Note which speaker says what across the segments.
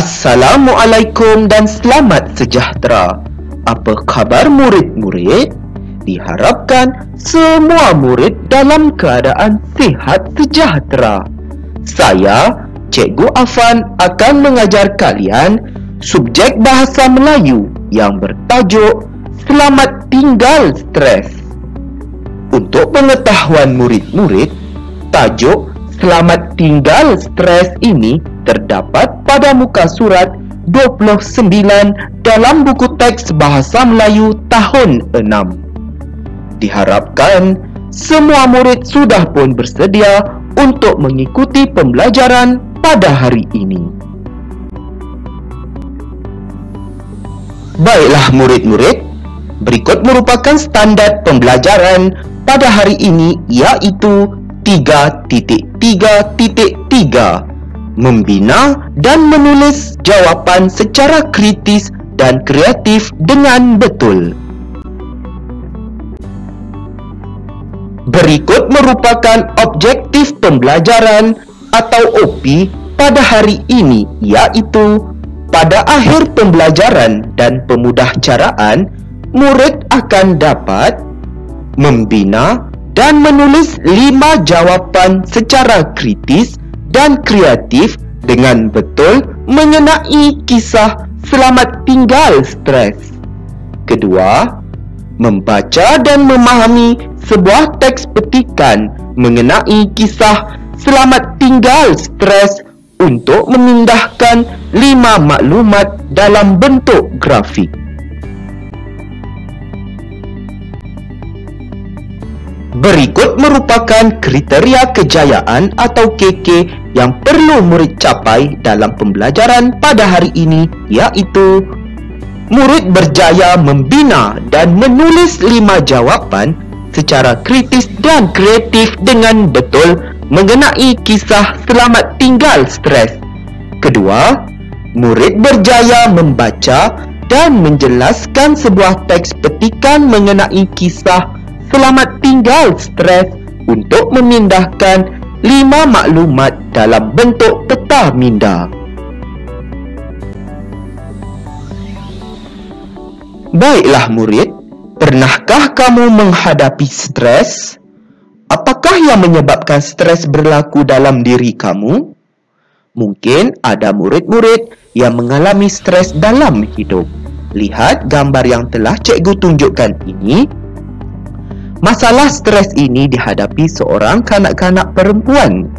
Speaker 1: Assalamualaikum dan selamat sejahtera. Apa khabar murid-murid? Diharapkan semua murid dalam keadaan sihat sejahtera. Saya, Cikgu Afan, akan mengajar kalian subjek bahasa Melayu yang bertajuk Selamat Tinggal Stres. Untuk pengetahuan murid-murid, tajuk Selamat Tinggal Stres ini terdapat pada muka surat 29 dalam buku teks Bahasa Melayu tahun 6. Diharapkan semua murid sudah pun bersedia untuk mengikuti pembelajaran pada hari ini. Baiklah murid-murid, berikut merupakan standar pembelajaran pada hari ini, iaitu 3.3.3 Membina dan menulis jawapan secara kritis dan kreatif dengan betul. Berikut merupakan objektif pembelajaran atau OP pada hari ini, iaitu pada akhir pembelajaran dan pemudahcaraan, murid akan dapat membina dan menulis 5 jawapan secara kritis dan kreatif dengan betul mengenai kisah Selamat Tinggal Stres. Kedua, membaca dan memahami sebuah teks petikan mengenai kisah Selamat Tinggal Stres untuk memindahkan 5 maklumat dalam bentuk grafik. Berikut merupakan kriteria kejayaan atau KK yang perlu murid capai dalam pembelajaran pada hari ini, iaitu murid berjaya membina dan menulis 5 jawapan secara kritis dan kreatif dengan betul mengenai kisah Selamat Tinggal Stres. Kedua, murid berjaya membaca dan menjelaskan sebuah teks petikan mengenai kisah Selamat Tinggal Stres untuk memindahkan 5 maklumat dalam bentuk peta minda. Baiklah murid, pernahkah kamu menghadapi stres? Apakah yang menyebabkan stres berlaku dalam diri kamu? Mungkin ada murid-murid yang mengalami stres dalam hidup. Lihat gambar yang telah cikgu tunjukkan ini. Masalah stres ini dihadapi seorang kanak-kanak perempuan.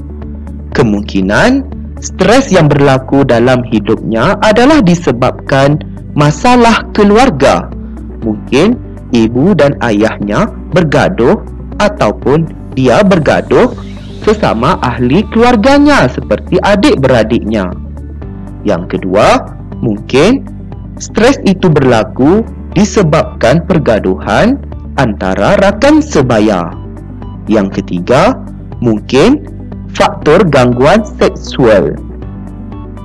Speaker 1: Kemungkinan stres yang berlaku dalam hidupnya adalah disebabkan masalah keluarga. Mungkin ibu dan ayahnya bergaduh ataupun dia bergaduh sesama ahli keluarganya seperti adik-beradiknya. Yang kedua, mungkin stres itu berlaku disebabkan pergaduhan antara rakan sebaya. Yang ketiga, mungkin faktor gangguan seksual.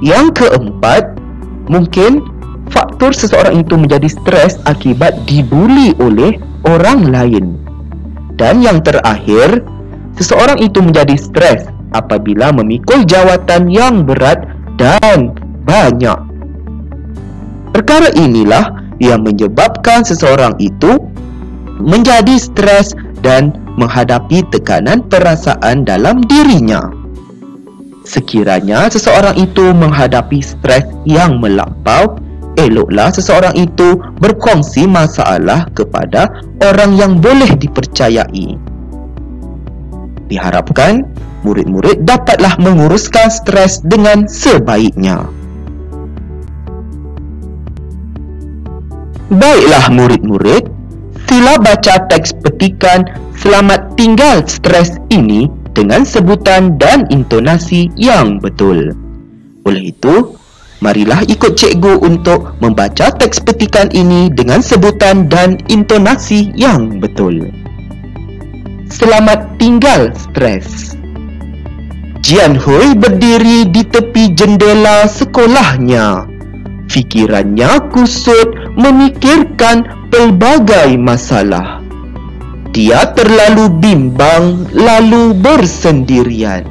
Speaker 1: Yang keempat, mungkin faktor seseorang itu menjadi stres akibat dibuli oleh orang lain. Dan yang terakhir, seseorang itu menjadi stres apabila memikul jawatan yang berat dan banyak. Perkara inilah yang menyebabkan seseorang itu menjadi stres dan menghadapi tekanan perasaan dalam dirinya. Sekiranya seseorang itu menghadapi stres yang melampau, eloklah seseorang itu berkongsi masalah kepada orang yang boleh dipercayai. Diharapkan murid-murid dapatlah menguruskan stres dengan sebaiknya. Baiklah murid-murid, sila baca teks petikan Selamat Tinggal Stres ini dengan sebutan dan intonasi yang betul. Oleh itu, marilah ikut cikgu untuk membaca teks petikan ini dengan sebutan dan intonasi yang betul. Selamat Tinggal Stres. Jian Hui berdiri di tepi jendela sekolahnya. Fikirannya kusut memikirkan pelbagai masalah. Dia terlalu bimbang lalu bersendirian.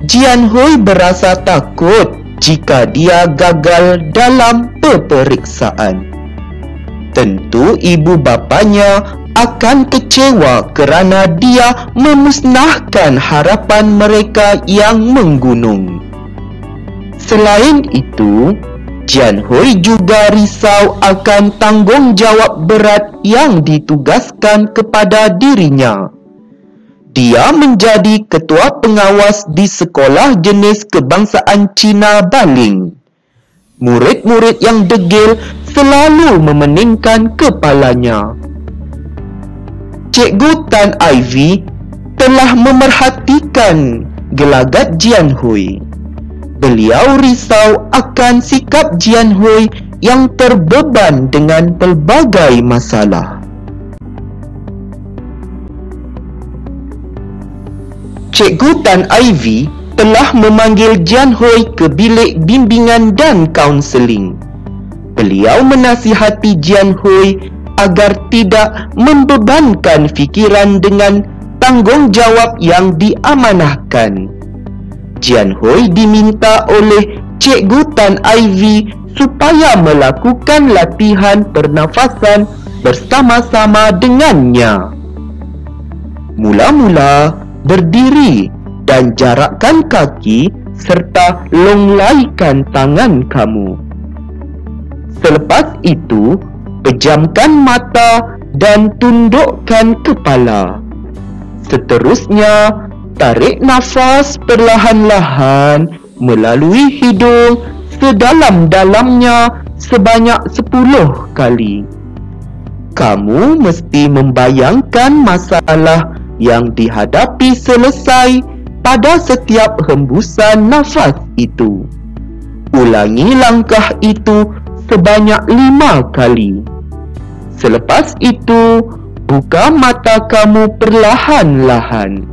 Speaker 1: Jian Hui berasa takut jika dia gagal dalam peperiksaan. Tentu ibu bapanya akan kecewa kerana dia memusnahkan harapan mereka yang menggunung. Selain itu, Jian Hui juga risau akan tanggungjawab berat yang ditugaskan kepada dirinya. Dia menjadi ketua pengawas di sekolah jenis kebangsaan Cina Baling. Murid-murid yang degil selalu memeningkan kepalanya. Cikgu Tan Ivy telah memerhatikan gelagat Jian Hui. Beliau risau akan sikap Jian Hui yang terbeban dengan pelbagai masalah. Cikgu Tan Ivy telah memanggil Jian Hui ke bilik bimbingan dan kaunseling. Beliau menasihati Jian Hui agar tidak membebankan fikiran dengan tanggungjawab yang diamanahkan. Jian Hui diminta oleh Cikgu Tan Ivy supaya melakukan latihan pernafasan bersama-sama dengannya. Mula-mula berdiri dan jarakkan kaki serta longlaikan tangan kamu. Selepas itu, pejamkan mata dan tundukkan kepala. Seterusnya, tarik nafas perlahan-lahan melalui hidung sedalam-dalamnya sebanyak 10 kali. Kamu mesti membayangkan masalah yang dihadapi selesai pada setiap hembusan nafas itu. Ulangi langkah itu sebanyak 5 kali. Selepas itu, buka mata kamu perlahan-lahan.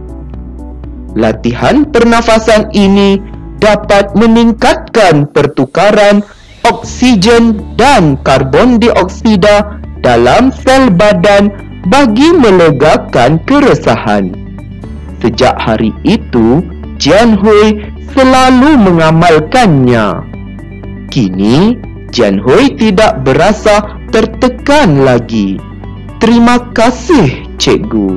Speaker 1: Latihan pernafasan ini dapat meningkatkan pertukaran oksigen dan karbon dioksida dalam sel badan bagi melegakan keresahan. Sejak hari itu, Jian Hui selalu mengamalkannya. Kini, Jian Hui tidak berasa tertekan lagi. Terima kasih, Cikgu.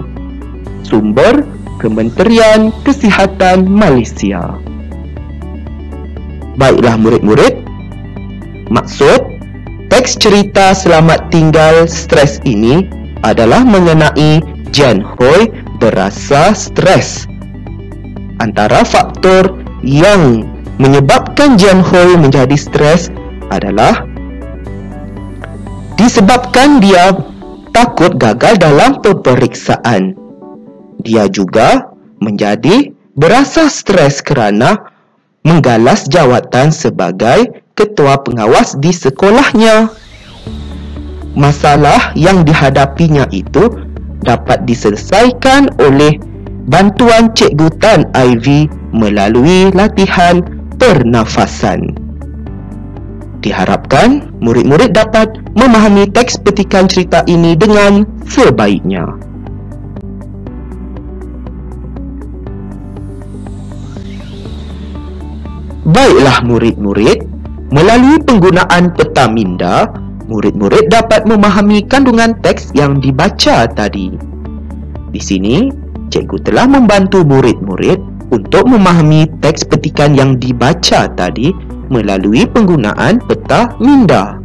Speaker 1: Sumber Kementerian Kesihatan Malaysia. Baiklah murid-murid, maksud teks cerita Selamat Tinggal Stres ini adalah mengenai Jian Hui berasa stres. Antara faktor yang menyebabkan Jian Hui menjadi stres adalah disebabkan dia takut gagal dalam peperiksaan. Dia juga menjadi berasa stres kerana menggalas jawatan sebagai ketua pengawas di sekolahnya. Masalah yang dihadapinya itu dapat diselesaikan oleh bantuan Cikgu Tan Ivy melalui latihan pernafasan. Diharapkan murid-murid dapat memahami teks petikan cerita ini dengan sebaiknya. Baiklah murid-murid, melalui penggunaan peta minda, murid-murid dapat memahami kandungan teks yang dibaca tadi. Di sini, cikgu telah membantu murid-murid untuk memahami teks petikan yang dibaca tadi melalui penggunaan peta minda.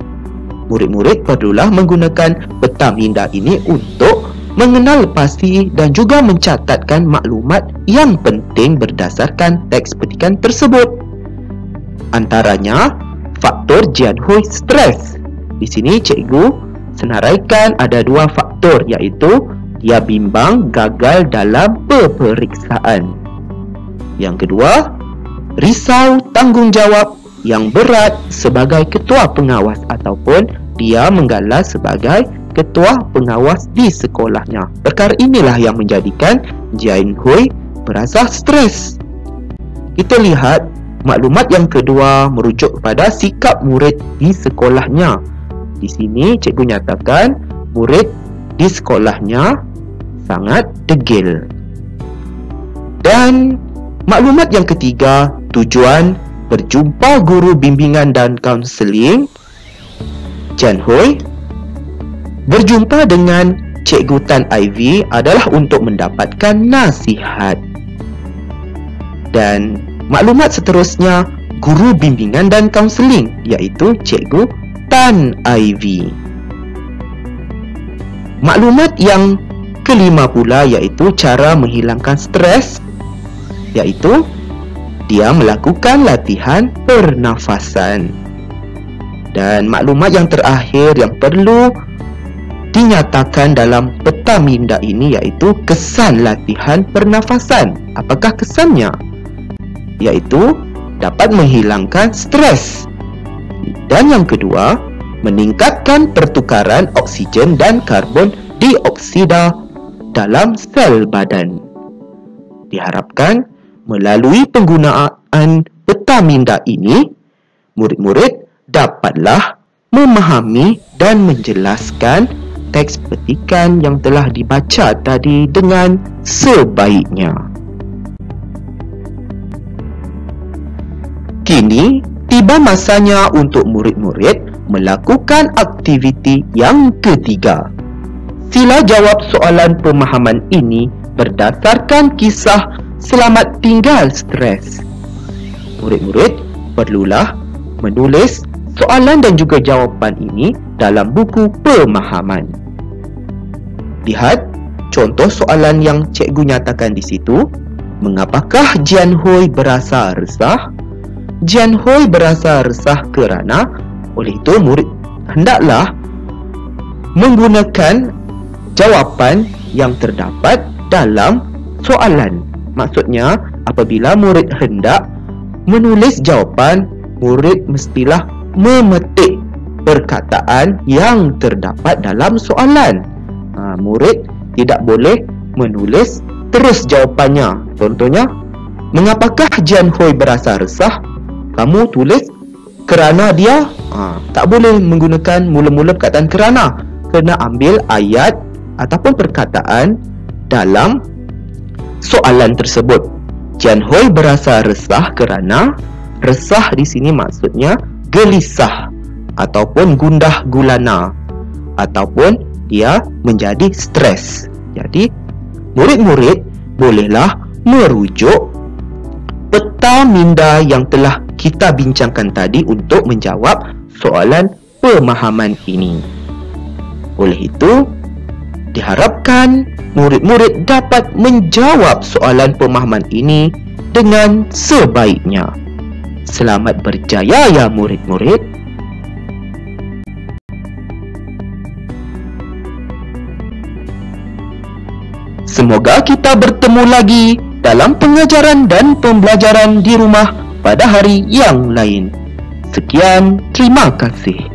Speaker 1: Murid-murid perlulah menggunakan peta minda ini untuk mengenal pasti dan juga mencatatkan maklumat yang penting berdasarkan teks petikan tersebut. Antaranya, faktor Jian Hui stres. Di sini cikgu senaraikan ada 2 faktor, iaitu dia bimbang gagal dalam peperiksaan. Yang kedua, risau tanggungjawab yang berat sebagai ketua pengawas ataupun dia menggalas sebagai ketua pengawas di sekolahnya. Perkara inilah yang menjadikan Jian Hui berasa stres. Kita lihat maklumat yang kedua merujuk kepada sikap murid di sekolahnya. Di sini cikgu nyatakan murid di sekolahnya sangat degil. Dan maklumat yang ketiga, tujuan berjumpa guru bimbingan dan kaunseling Jian Hui. Berjumpa dengan Cikgu Tan Ivy adalah untuk mendapatkan nasihat. Dan maklumat seterusnya, guru bimbingan dan kaunseling, iaitu Cikgu Tan Ivy. Maklumat yang kelima pula iaitu cara menghilangkan stres, iaitu dia melakukan latihan pernafasan. Dan maklumat yang terakhir yang perlu dinyatakan dalam peta minda ini iaitu kesan latihan pernafasan. Apakah kesannya? Iaitu dapat menghilangkan stres. Dan yang kedua, meningkatkan pertukaran oksigen dan karbon dioksida dalam sel badan. Diharapkan melalui penggunaan peta minda ini, murid-murid dapatlah memahami dan menjelaskan teks petikan yang telah dibaca tadi dengan sebaiknya. Kini, tiba masanya untuk murid-murid melakukan aktiviti yang ketiga. Sila jawab soalan pemahaman ini berdasarkan kisah selamat tinggal stres. Murid-murid perlulah menulis soalan dan juga jawapan ini dalam buku pemahaman. Lihat contoh soalan yang cikgu nyatakan di situ. Mengapakah Jian Hui berasa resah? Jian Hui berasa resah kerana, oleh itu murid hendaklah menggunakan jawapan yang terdapat dalam soalan. Maksudnya, apabila murid hendak menulis jawapan, murid mestilah memetik perkataan yang terdapat dalam soalan. Murid tidak boleh menulis terus jawapannya. Contohnya, mengapakah Jian Hui berasa resah? Kamu tulis kerana dia. Tak boleh menggunakan mula-mula perkataan kerana. Kena ambil ayat ataupun perkataan dalam soalan tersebut. Jian Hui berasa resah kerana, resah di sini maksudnya gelisah ataupun gundah gulana ataupun dia menjadi stres. Jadi murid-murid bolehlah merujuk peta minda yang telah kita bincangkan tadi untuk menjawab soalan pemahaman ini. Oleh itu, diharapkan murid-murid dapat menjawab soalan pemahaman ini dengan sebaiknya. Selamat berjaya ya murid-murid. Semoga kita bertemu lagi dalam pengajaran dan pembelajaran di rumah pada hari yang lain. Sekian, terima kasih.